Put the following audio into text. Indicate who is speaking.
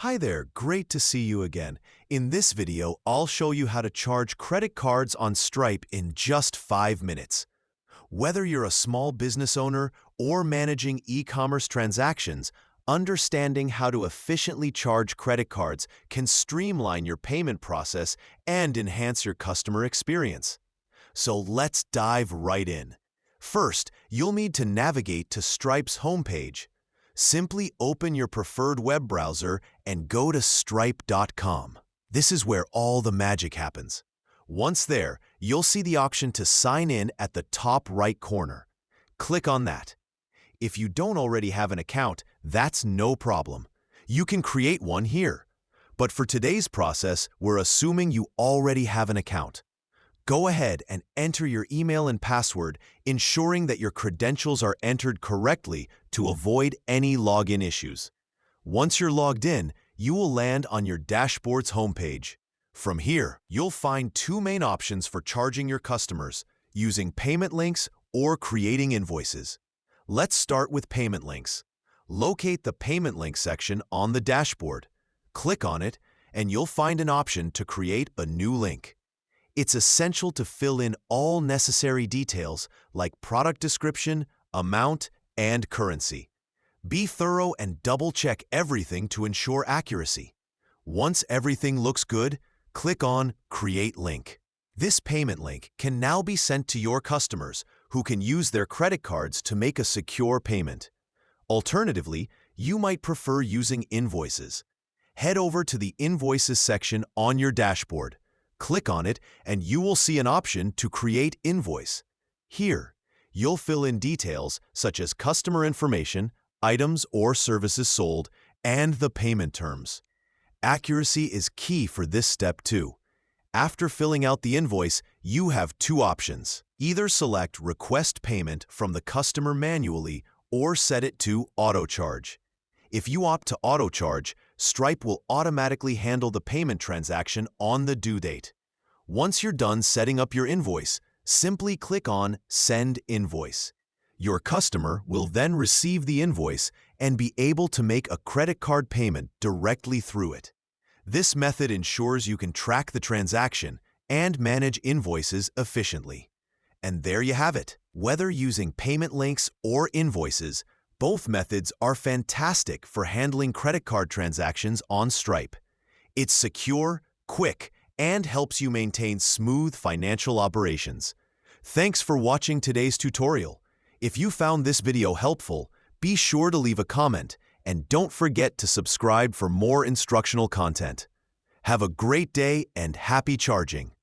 Speaker 1: Hi there, great to see you again. In this video, I'll show you how to charge credit cards on Stripe in just 5 minutes. Whether you're a small business owner or managing e-commerce transactions, understanding how to efficiently charge credit cards can streamline your payment process and enhance your customer experience. So let's dive right in. First, you'll need to navigate to Stripe's homepage. Simply open your preferred web browser and go to stripe.com. This is where all the magic happens. Once there, you'll see the option to sign in at the top right corner. Click on that. If you don't already have an account, that's no problem. You can create one here. But for today's process, we're assuming you already have an account. Go ahead and enter your email and password, ensuring that your credentials are entered correctly to avoid any login issues. Once you're logged in, you will land on your dashboard's homepage. From here, you'll find two main options for charging your customers, using payment links or creating invoices. Let's start with payment links. Locate the payment link section on the dashboard. Click on it, and you'll find an option to create a new link. It's essential to fill in all necessary details like product description, amount, and currency. Be thorough and double-check everything to ensure accuracy. Once everything looks good, click on Create Link. This payment link can now be sent to your customers who can use their credit cards to make a secure payment. Alternatively, you might prefer using invoices. Head over to the Invoices section on your dashboard. Click on it, and you will see an option to create invoice. Here, you'll fill in details such as customer information, items or services sold, and the payment terms. Accuracy is key for this step too. After filling out the invoice, you have two options. Either select Request Payment from the customer manually or set it to Auto Charge. If you opt to Auto Charge, Stripe will automatically handle the payment transaction on the due date. Once you're done setting up your invoice, simply click on Send Invoice. Your customer will then receive the invoice and be able to make a credit card payment directly through it. This method ensures you can track the transaction and manage invoices efficiently. And there you have it. Whether using payment links or invoices, both methods are fantastic for handling credit card transactions on Stripe. It's secure, quick, and helps you maintain smooth financial operations. Thanks for watching today's tutorial. If you found this video helpful, be sure to leave a comment and don't forget to subscribe for more instructional content. Have a great day and happy charging!